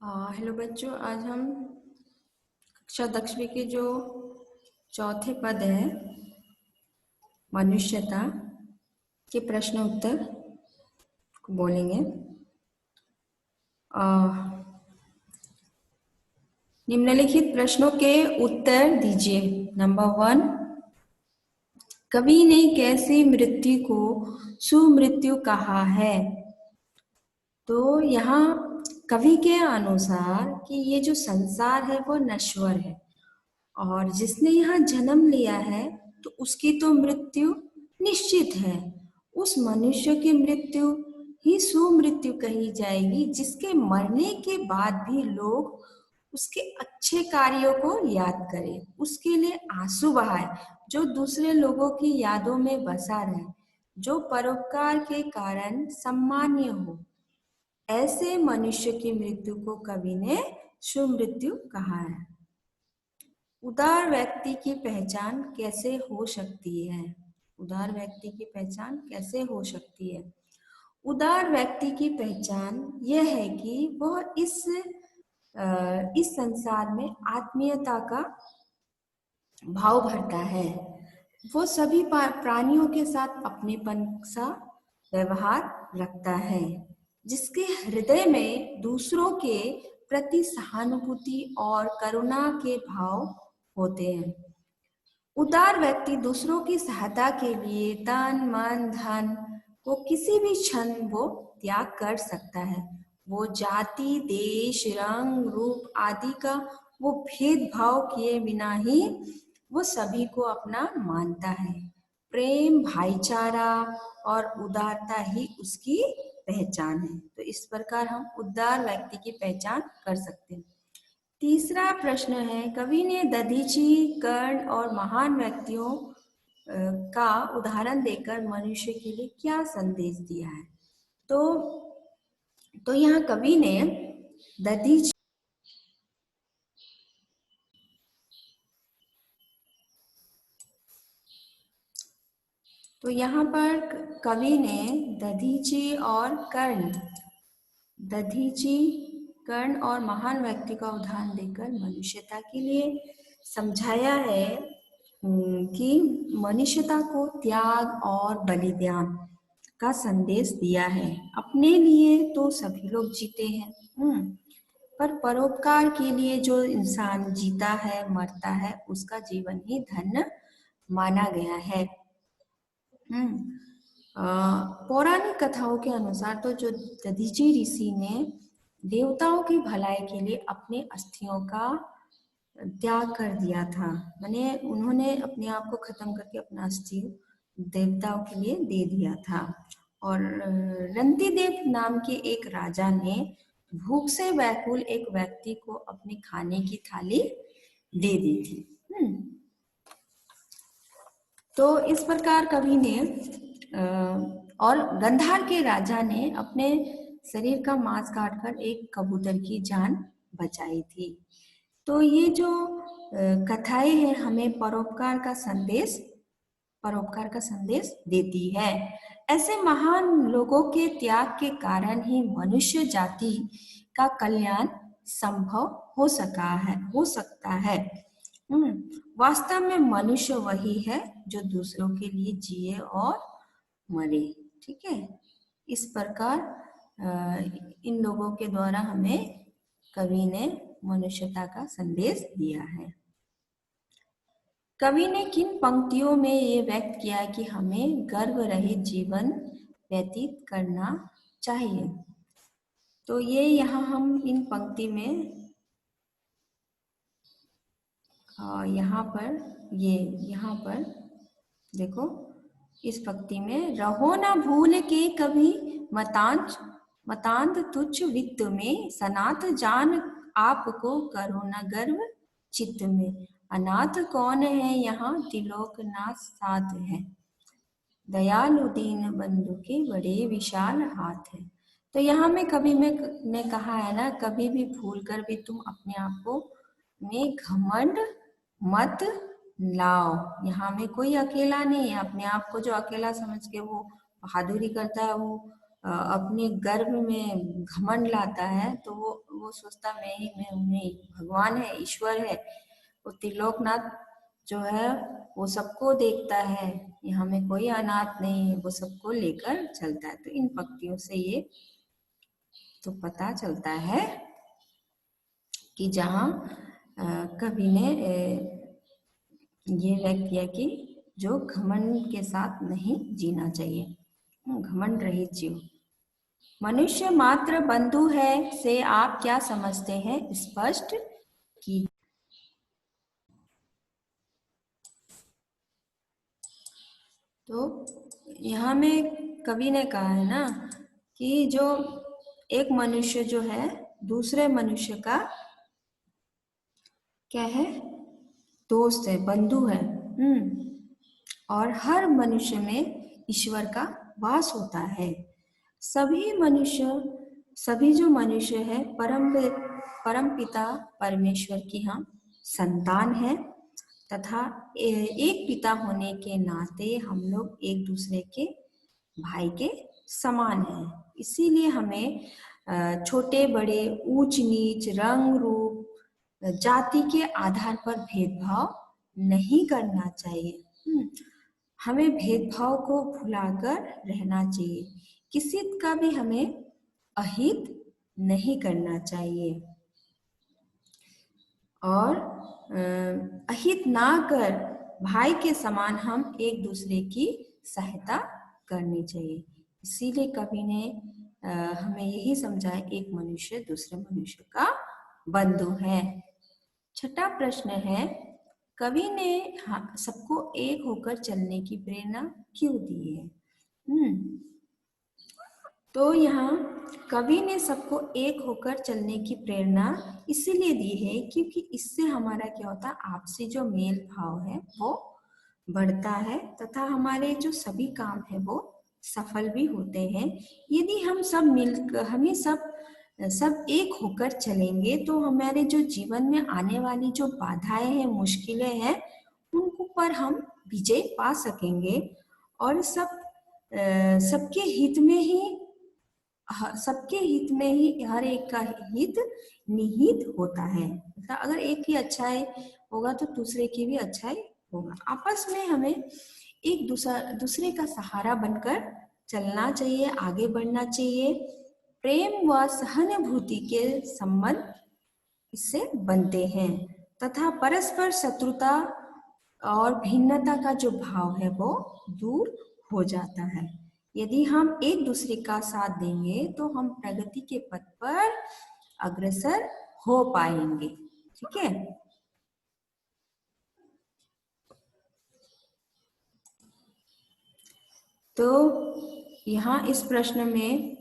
Hello बच्चों, आज हम कक्षा 10वीं के जो चौथे पद है मनुष्यता के प्रश्न उत्तर बोलेंगे। निम्नलिखित प्रश्नों के उत्तर दीजिए। नंबर 1, कवि ने कैसी मृत्यु को सुमृत्यु कहा है? तो यहाँ कवि के अनुसार कि ये जो संसार है वो नश्वर है और जिसने यहाँ जन्म लिया है तो उसकी तो मृत्यु निश्चित है। उस मनुष्य की मृत्यु ही सुमृत्यु कही जाएगी, जिसके मरने के बाद भी लोग उसके अच्छे कार्यों को याद करें, उसके लिए आंसू बहाए, जो दूसरे लोगों की यादों में बसा रहे, जो परोपकार के कारण सम्मान्य हो। ऐसे मनुष्य की मृत्यु को कवि ने सुमृत्यु कहा है। उदार व्यक्ति की पहचान कैसे हो सकती है? उदार व्यक्ति की पहचान कैसे हो सकती है? उदार व्यक्ति की पहचान यह है कि वह इस संसार में आत्मीयता का भाव भरता है। वो सभी प्राणियों के साथ अपनेपन सा व्यवहार रखता है, जिसके हृदय में दूसरों के प्रति सहानुभूति और करुणा के भाव होते हैं। उदार व्यक्ति दूसरों की सहायता के लिए तन मन धन को किसी भी क्षण वो त्याग कर सकता है। वो जाति देश रंग रूप आदि का वो भेदभाव किए बिना ही वो सभी को अपना मानता है। प्रेम भाईचारा और उदारता ही उसकी पहचान है। तो इस प्रकार हम उदार व्यक्ति की पहचान कर सकते हैं। तीसरा प्रश्न है, कवि ने दधीची कर्ण और महान व्यक्तियों का उदाहरण देकर मनुष्य के लिए क्या संदेश दिया है? तो यहाँ कवि ने दधीची तो यहाँ पर कवि ने दधीची कर्ण और महान व्यक्ति का उदाहरण देकर मनुष्यता के लिए समझाया है कि मनुष्यता को त्याग और बलिदान का संदेश दिया है। अपने लिए तो सभी लोग जीते हैं, पर परोपकार के लिए जो इंसान जीता है मरता है उसका जीवन ही धन्य माना गया है। पौराणिक कथाओं के अनुसार तो जो दधीची ऋषि ने देवताओं की भलाई के लिए अपने अस्थियों का त्याग कर दिया था, माने उन्होंने अपने आप को खत्म करके अपना अस्थि देवताओं के लिए दे दिया था। और रंतिदेव नाम के एक राजा ने भूख से व्याकुल एक व्यक्ति को अपने खाने की थाली दे दी थी। तो इस प्रकार कवि ने और गंधार के राजा ने अपने शरीर का मांस काटकर एक कबूतर की जान बचाई थी। तो ये जो कथाएं हैं हमें परोपकार का संदेश देती है। ऐसे महान लोगों के त्याग के कारण ही मनुष्य जाति का कल्याण संभव हो सकता है। वास्तव में मनुष्य वही है जो दूसरों के लिए जिए और मरे। ठीक है, इस प्रकार इन लोगों के द्वारा हमें कवि ने मनुष्यता का संदेश दिया है। कवि ने किन पंक्तियों में ये व्यक्त किया है कि हमें गर्व रहित जीवन व्यतीत करना चाहिए? तो ये यहाँ हम इन पंक्ति में यहाँ पर देखो, इस पंक्ति में रहो न भूल के कभी मतांत तुच्छ वित्त में, सनाथ जान आपको करो न गर्व चित्त में, अनाथ कौन है यहाँ त्रिलोकनाथ साथ है, दयालु दीन बंधु के बड़े विशाल हाथ है। तो यहाँ में कवि ने कहा है ना, कभी भी भूल कर भी तुम अपने आप को में घमंड मत लाओ। यहाँ में कोई अकेला नहीं है। अपने आप को जो अकेला समझ के वो बहादुरी करता है, वो अपने गर्व में घमंड लाता है, तो वो सोचता मैं ही मैं हूँ, नहीं, भगवान है, ईश्वर है। वो त्रिलोकनाथ जो है वो सबको देखता है, यहाँ में कोई अनाथ नहीं है, वो सबको लेकर चलता है। तो इन पंक्तियों से ये तो पता चलता है कि जहाँ कवि ने ये व्यक्त किया कि जो घमंड के साथ नहीं जीना चाहिए, घमंड रहित जीव। मनुष्य मात्र बंधु है से आप क्या समझते हैं, स्पष्ट की। तो यहाँ में कवि ने कहा है ना कि जो एक मनुष्य जो है दूसरे मनुष्य का क्या है, दोस्त है, बंधु है। और हर मनुष्य में ईश्वर का वास होता है। सभी जो मनुष्य है परम पिता परमेश्वर की हम संतान है, तथा एक पिता होने के नाते हम लोग एक दूसरे के भाई के समान हैं। इसीलिए हमें छोटे बड़े, ऊंच नीच, रंग रूप, जाति के आधार पर भेदभाव नहीं करना चाहिए। हमें भेदभाव को भुलाकर रहना चाहिए, किसी का भी हमें अहित नहीं करना चाहिए, और अहित ना कर भाई के समान हम एक दूसरे की सहायता करनी चाहिए। इसीलिए कवि ने हमें यही समझाया, एक मनुष्य दूसरे मनुष्य का बंधु है। छठा प्रश्न है, कवि ने सबको एक होकर चलने की प्रेरणा क्यों दी है? तो यहाँ कवि ने सबको एक होकर चलने की प्रेरणा इसीलिए दी है क्योंकि इससे हमारा क्या होता है, आपसी जो मेल भाव है वो बढ़ता है, तथा हमारे जो सभी काम है वो सफल भी होते हैं। यदि हम सब मिलकर हमें सब एक होकर चलेंगे तो हमारे जो जीवन में आने वाली जो बाधाएं हैं, मुश्किलें हैं, उनको पर हम विजय पा सकेंगे। और सबके हित में ही सबके हित में ही हर एक का हित निहित होता है। मतलब अगर एक की अच्छाई होगा तो दूसरे की भी अच्छाई होगा। आपस में हमें एक दूसरे का सहारा बनकर चलना चाहिए, आगे बढ़ना चाहिए। प्रेम व सहानुभूति के संबंध इससे बनते हैं, तथा परस्पर शत्रुता और भिन्नता का जो भाव है वो दूर हो जाता है। यदि हम एक दूसरे का साथ देंगे तो हम प्रगति के पथ पर अग्रसर हो पाएंगे। ठीक है। तो यहाँ इस प्रश्न में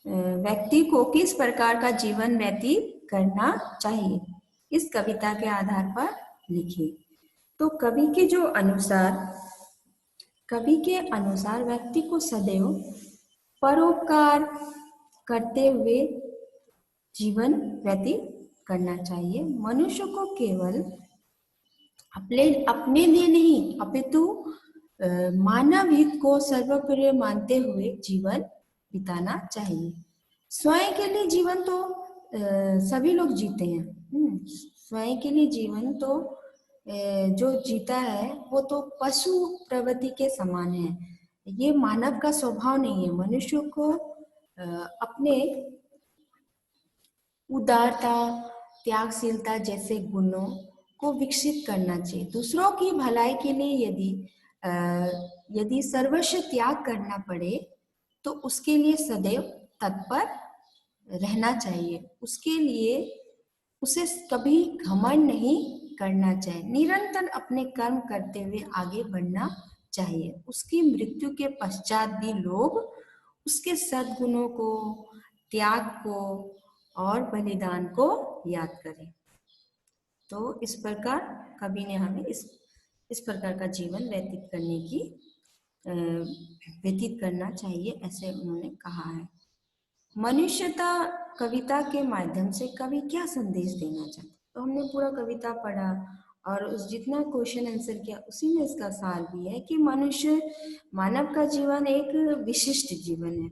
व्यक्ति को किस प्रकार का जीवन व्यतीत करना चाहिए, इस कविता के आधार पर लिखिए। तो कवि के अनुसार व्यक्ति को सदैव परोपकार करते हुए जीवन व्यतीत करना चाहिए। मनुष्य को केवल अपने लिए नहीं अपितु मानव हित को सर्वोपरि मानते हुए जीवन बिताना चाहिए। स्वयं के लिए जीवन तो सभी लोग जीते हैं। स्वयं के लिए जीवन तो जो जीता है वो तो पशु प्रवृत्ति के समान है। ये मानव का स्वभाव नहीं है। मनुष्य को अपने उदारता, त्यागशीलता जैसे गुणों को विकसित करना चाहिए। दूसरों की भलाई के लिए यदि सर्वस्व त्याग करना पड़े तो उसके लिए सदैव तत्पर रहना चाहिए। उसके लिए उसे कभी घमंड नहीं करना चाहिए। निरंतर अपने कर्म करते हुए आगे बढ़ना चाहिए। उसकी मृत्यु के पश्चात भी लोग उसके सद्गुणों को, त्याग को और बलिदान को याद करें। तो इस प्रकार कवि ने हमें इस प्रकार का जीवन व्यतीत करना चाहिए, ऐसे उन्होंने कहा है। मनुष्यता कविता के माध्यम से कवि क्या संदेश देना चाहते? तो हमने पूरा कविता पढ़ा और उस जितना क्वेश्चन आंसर किया उसी में इसका सार भी है कि मानव का जीवन एक विशिष्ट जीवन है।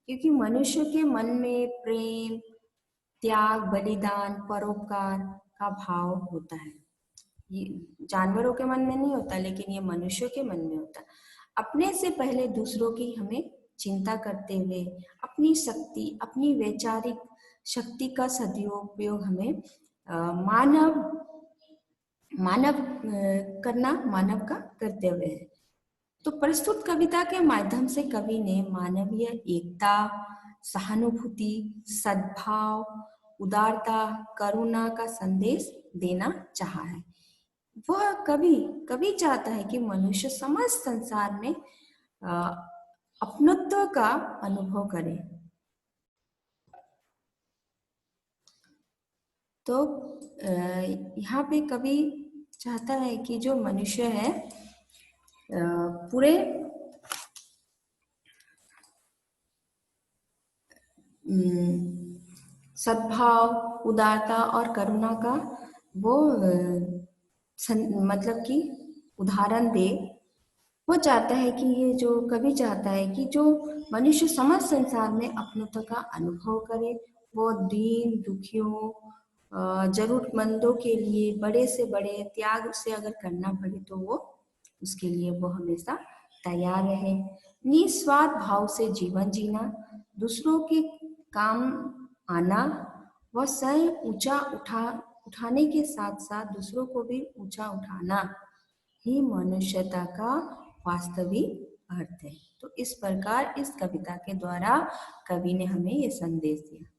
क्योंकि मनुष्य के मन में प्रेम, त्याग, बलिदान, परोपकार का भाव होता है। ये जानवरों के मन में नहीं होता, लेकिन ये मनुष्यों के मन में होता है। अपने से पहले दूसरों की हमें चिंता करते हुए अपनी शक्ति, अपनी वैचारिक शक्ति का सदुपयोग हमें मानव का कर्तव्य है। तो प्रस्तुत कविता के माध्यम से कवि ने मानवीय एकता, सहानुभूति, सद्भाव, उदारता, करुणा का संदेश देना चाहा है। वह कवि चाहता है कि मनुष्य समस्त संसार में अपनत्व का अनुभव करे। तो यहाँ पे कवि चाहता है कि जो मनुष्य है पूरे सद्भाव, उदारता और करुणा का वो मतलब कि उदाहरण दे। वो चाहता है कि ये जो कवि चाहता है कि जो मनुष्य समस्त संसार में अपनत्व का अनुभव करे, वो दीन दुखियों, जरूरतमंदों के लिए बड़े से बड़े त्याग उसे अगर करना पड़े तो वो उसके लिए वो हमेशा तैयार रहे। निस्वार्थ भाव से जीवन जीना, दूसरों के काम आना व स्वयं उठाने के साथ साथ दूसरों को भी ऊंचा उठाना ही मनुष्यता का वास्तविक अर्थ है। तो इस प्रकार इस कविता के द्वारा कवि ने हमें ये संदेश दिया।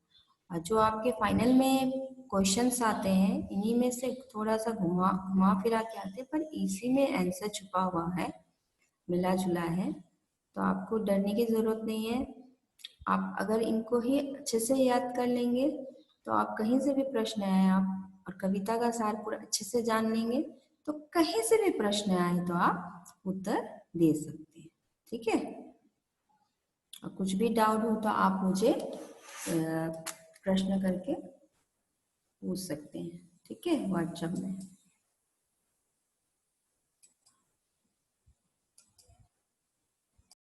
और जो आपके फाइनल में क्वेश्चंस आते हैं, इन्हीं में से थोड़ा सा घुमा फिरा के आते हैं, पर इसी में आंसर छुपा हुआ है, मिला जुला है। तो आपको डरने की जरूरत नहीं है। आप अगर इनको ही अच्छे से याद कर लेंगे तो आप कहीं से भी प्रश्न आए आप और कविता का सार पूरा अच्छे से जान लेंगे तो कहीं से भी प्रश्न आए तो आप उत्तर दे सकते हैं। ठीक है, और कुछ भी डाउट हो तो आप मुझे प्रश्न करके पूछ सकते हैं। ठीक है, व्हाट्सएप में।